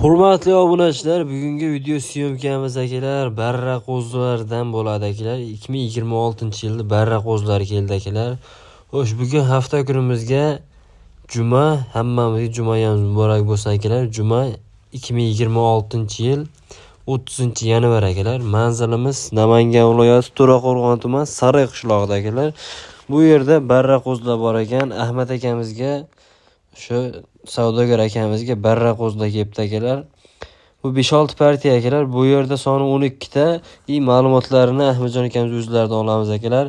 Hurmatli obunachilar, bugungi video syomkamiz akalar barra qo'zlardan bo'ladi akalar. 2026-yilda barra qo'zlari keldi akalar. Xo'sh, bugun hafta kunimizga juma, hammamizga jumayam muborak bo'lsin akalar. Juma 2026-yil 30-yanvar akalar. Manzilimiz Namangan viloyati To'raqo'rg'on tuman Saroy qishlog'ida akalar. Bu yerda barra qo'zlar bor ekan. Ahmad akamizga shu savdogar akamizga barra qo'zlar kelibdi akalar. Bu 5-6 partiya akalar. Bu yerda soni 12 ta. Ma'lumotlarini Ahmadjon akamiz o'zlaridan olamiz akalar.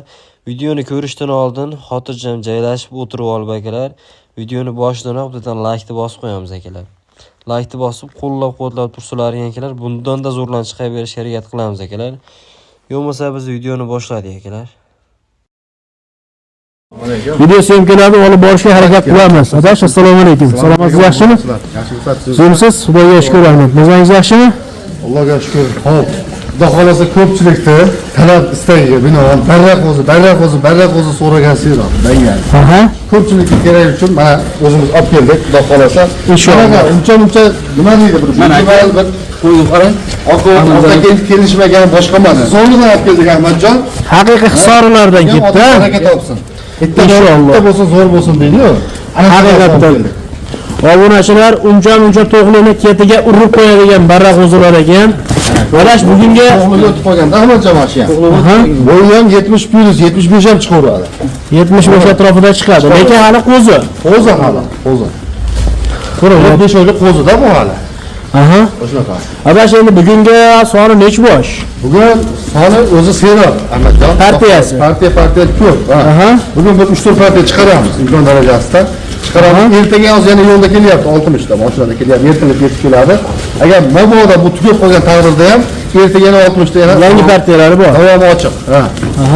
Videoni ko'rishdan oldin xotirjam joylashib o'tirib olib akalar. Videoni boshidan bittadan like bosib qo'yamiz akalar. Like bosib qo'llab-quvvatlab tursinlaring akalar. Bundan da zo'rlanib chiqaverishga harakat qilamiz akalar. Yo'qmasa biz videoni boshladik akalar. Video syomkalarni olib borishga harakat qilamiz. Adash, assalomu alaykum. Salomatsiz, yaxshimi? Yaxshimisiz? Xudoga shukr, rahmat. O'zingiz yaxshimi? Allohga shukr. Xo'p. Xudo xolasa ko'pchilikda talab istagiga binoan barra qo'zi so'ragan siyroq. Aha. Ko'pchilikka kerak uchun mana o'zimiz olib keldik. Xudo xolasa. Inshaalloh. Uncha nima deydi bir qo'yib qarang. Oqqa kelishmagan boshqa mana. Zo'rdan olib keldik Ahmadjon. Haqiqiy hisorlardan ketdi. Harakat olsin. Bitta bo'lsa zo'r bo'lsin deydi-ku. Haqiqatdan. Obunachilar uncha to'g'lini ketiga urib qo'yadigan barra qo'zilar ekan. Adash bugunga to'g'lini o'tib qolganda Ahmadjon mashina. Bo'yi ham 70+75 ham chiqaveradi. 75 atrofida chiqadi. Lekin hali qo'zi. Qo'zi. Ko'ring, 5 oylik qo'zida bu hali. Aha. Shunaqa. Adash endi bugunga soni nech bosh? Bugun soni o'zi seroq, Ahmadjon. Partiyasi. Partiya ko'p. Aha. Bugun bir 3-4 partiya chiqaramiz imkon darajasida. Chiqaramiz. Ertaga hozir yana yo'lda kelyapti, 60 ta mashinada kelyapti, ertalab yetib keladi. Agar mabodo bu tugab qolgan taqdirda ham ertaga yana 60 ta yana yangi partiyalari bor. Davomi ochiq. Ha.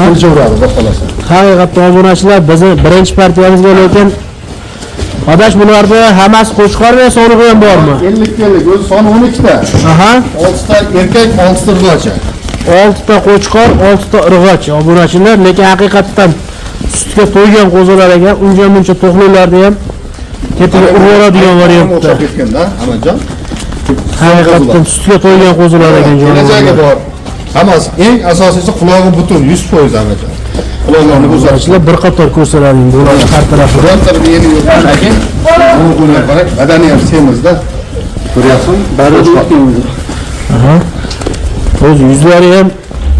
Kelishaveradi, xudo xolasa. Haqiqatdan obunachilar bizni birinchi partiyamizga lekin Adash bularda hammasi qo'chqor va sog'lig'i ham bormi? 50 o'zi soni 12 ta. Aha. 6 ta erkak, 6 ta urg'ochi. 6 ta qo'chqor, 6 ta urg'och. Obunachilar, lekin haqiqatdan sutga to'ygan qo'zilar ekan, uncha to'qlilarda ham ketiga urvoradigan variantda. O'xshab ketganda, Ahmadjon. Haqiqatdan sutga to'ygan qo'zilar ekan jo'rabor. Kelajagi bor. Hammasi eng asosiysi qulog'i butun 100% Ahmadjon. Qulog'ini Obunachilar bir qator ko'rsalaring bularni har tarafida. Bironta bir yeni yo'qdan aka. Buni qarang, badani ham semizda. Ko'ryapsizmi? Barada o'tgan o'zi. Aha. O'z yuzlari ham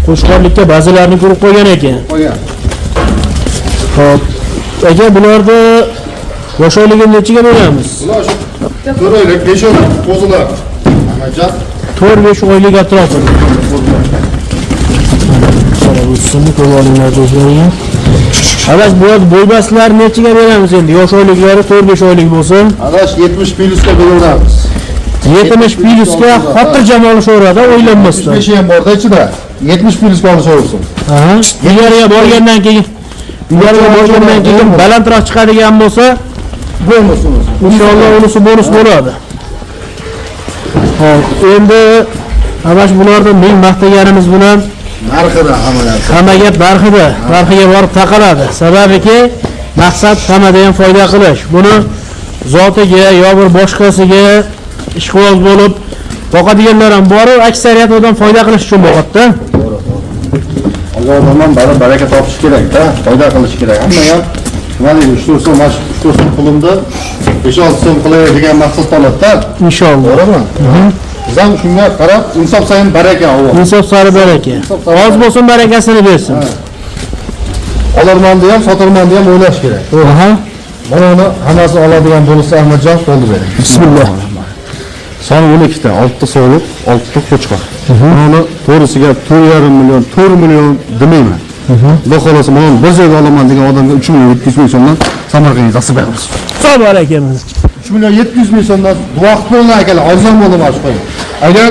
qo'chqorlikka ba'zilarini ko'rib qo'ygan ekan. Qo'ygan. Xo'p. Aka bularda yosh oyligini nechiga beramiz? Bular shu 4 oylik, 5 oylik qo'zilar. Ahmadjon 4-5 oylik atrofida. O'zini ko'rib olinglar do'stlarim. Adash bu bo'ybaslar nechiga beramiz endi? Yosh oyliklari 4-5 oylik bo'lsin. Adash 70 plyusga beraveramiz. 70 plyusga xotirjam olishaveradi, o'ylanmasdan. 75 ham borda ichida. 70 plyusga olishaversin. Aha. Uyariga borgandan keyin balandroq chiqadigan bo'lsa, bo'lmasin. inshaalloh unisi bonus bo'ladi. Xo'p, endi Adash bularni men maqtaganimiz bilan narxida hamma gap narxiga borib taqaladi. Sababiki maqsad hammadan ham foyda qilish. Buni zotiga yo bir boshqasiga ishg'ol bo'lib boqadiganlar ham bor, aksariyat odam foyda qilish uchun boqadi-da. Allohdan baraka topish kerak-da, foyda qilish kerak. Hamma ham nima deydi, 3-4 so'm, 3-4 so'm pulimda 5-6 so'm qilayotgan maqsad oladi-da. Inshaalloh. To'g'rimi? Biz ham shunga qarab insof sayin baraka olamiz. Insof sari baraka. Oz bo'lsin barakasini bersin. Olarmonni ham, sotirmonni ham o'ylash kerak. Aha. Mana uni hammasi oladigan bo'lsa Ahmadjon qo'lni bering. Bismillah. Soni 12 ta, 6 ta so'liq, 6 ta qo'chqor. Buni to'g'risiga 4,5 million, 4 million demayman. Xudo xolasa men bir joyga olaman degan odamga 3 million 700 ming so'mdan Samarqandga nasib beramiz. Sog' barakamiz. 3 million 700 ming so'mdan vaqt bo'ldi akalar, arzon bo'ldi mana shu qo'ying. Agar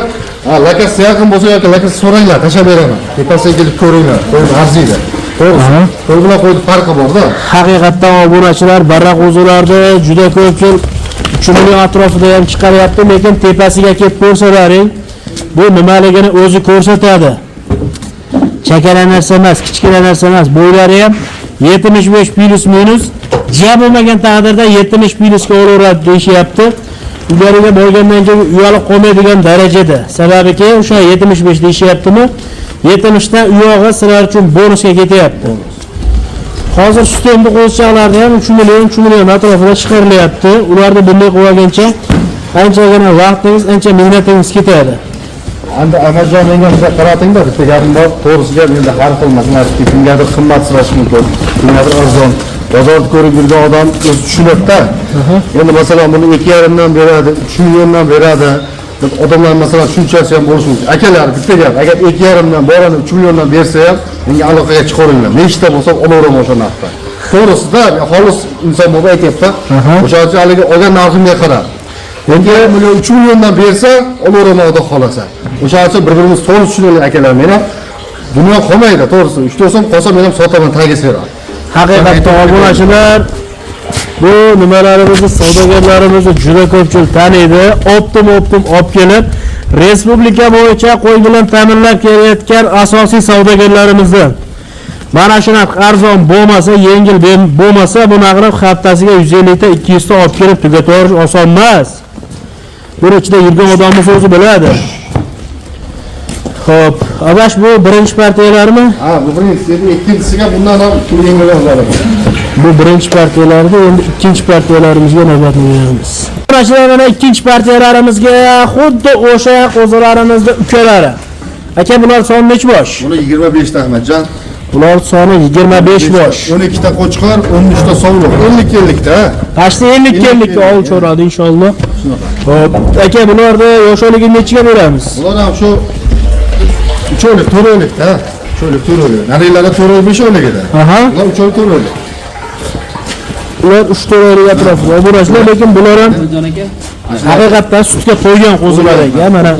lakasi yaqin bo'lsa yoki lakasi so'ranglar, tashlab beraman. Tepasiga kelib ko'ringlar, qo'yib arziydi. To'g'ri. Qo'y bilan qo'yni farqi bor-da. Haqiqatdan obunachilar barra qo'zilarni juda ko'p yil 3 million atrofida ham chiqaryapti, lekin tepasiga kelib ko'rsalaring, bu nimaligini o'zi ko'rsatadi. Chakana narsa emas, kichkina narsa emas. Bo'ylari ham 75 plus minus, jiya bo'lmagan taqdirda 70 plyusga olaveradi deyishyapti. ilgariga borgandan keyin uyalib qolmaydigan darajada. Sababiki o'sha 75 deyishyaptimi? 70 dan uyog'i sizlar uchun bonusga ketyapti. Hozir sistemda qo'zichoqlarda ham 3 million atrofida chiqarilyapti. Ularni bunday qilib olgancha anchagina vaqtingiz, ancha mehnatingiz ketadi. Endi Amazon menga biza qaratingda, bitta gapim bor, to'g'risiga menda har xil masalan, kimgadir qimmat sirash mumkin, kimgadir arzon. Bozorda ko'rib yurgan odam o'zi tushunadi-da. Endi masalan buni 2,5 dan beradi, 3 milliondan beradi. Odamlar masalan shunchasi ham bo'lishi mumkin. Akalar bitta gap, agar 2,5 dan borani 3 milliondan bersa ham, menga aloqaga chiqaringlar. Nechta bo'lsa olaveraman o'sha narxda. To'g'risida, xolis inson bo'lib aytyapti. O'sha uchun haligi olgan narximga qarab. Menga 3 milliondan bersa, olaveraman xudo xolasa. O'sha uchun bir-birimiz to'g'ri tushunaylik akalar. Meni dunyo qolmaydi, to'g'risi. 3 so'm qolsa men ham sotaman, tagiga beraman. Haqiqatda obunachilar bu nimalarimizni, savdogarlarimizni juda ko'pchilik taniydi. Optim olib kelib, respublika bo'yicha qo'y bilan ta'minlab kelayotgan asosiy savdogarlarimizdan. Mana shunaqa arzon bo'lmasa, yengil bo'lmasa, bu naqrab haftasiga 150 ta, 200 ta olib kelib tugatirish oson emas. Buni ichida yurgan odamning o'zi biladi. Xo'p, Abash bu birinchi partiyalarmi? Ha, bu birinchisi, ikkinchisiga bundan ham yengilroqlari. Bu birinchi partiyalarda, endi ikkinchi partiyalarimizga navbatni beramiz. Mana ikkinchi partiyalarimizga xuddi o'sha qo'zilarimizda ukalari. Aka, bular soni necha bosh? Buni 25 ta Ahmadjon. Bular soni 25 bosh. 12 ta qo'chqor, 13 ta sovliq. 50 ta. Pashta 50 ga ol cho'radi inshaalloh. Xo'p, aka, bularni yoshligini nechiga beramiz? Bular ham shu 3 oylik, 4 oylik da. 3 oylik, 4 oylik. Narilarda 4 oylik, 5 oyligida. Aha. Bular 3 oylik, 4 oylik. Ular 3-4 oylik atrofida. Obunachilar, lekin bular ham haqiqatdan sutga qo'ygan qo'zilar ekan. Mana